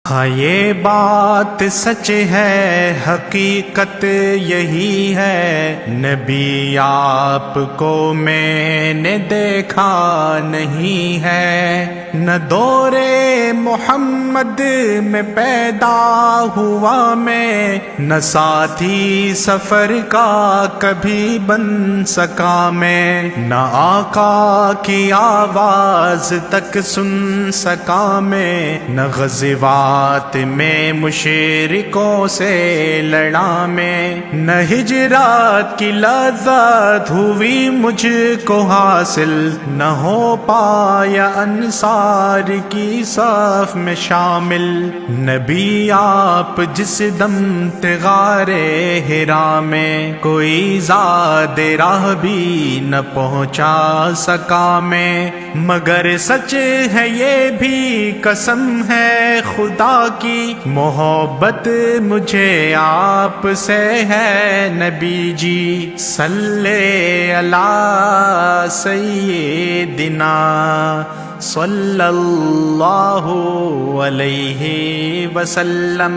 ہاں یہ بات سچ ہے، حقیقت یہی ہے، نبی آپ کو میں نے دیکھا نہیں ہے، نہ دور محمد میں پیدا ہوا میں، نہ ساتھی سفر کا کبھی بن سکا میں، نہ آقا کی آواز تک سن سکا میں، نہ غزوات میں مشرکوں سے لڑا میں، نہ ہجرات کی لذت ہوئی مجھ کو حاصل، نہ ہو پایا انصار کی صف میں شامل، نبی آپ جس دم تغار حرا میں، کوئی زاد راہ بھی نہ پہنچا سکا میں، مگر سچ ہے یہ بھی قسم ہے خدا کی، محبت مجھے آپ سے ہے نبی جی، صلی علی سیدنا صلی اللہ علیہ وسلم۔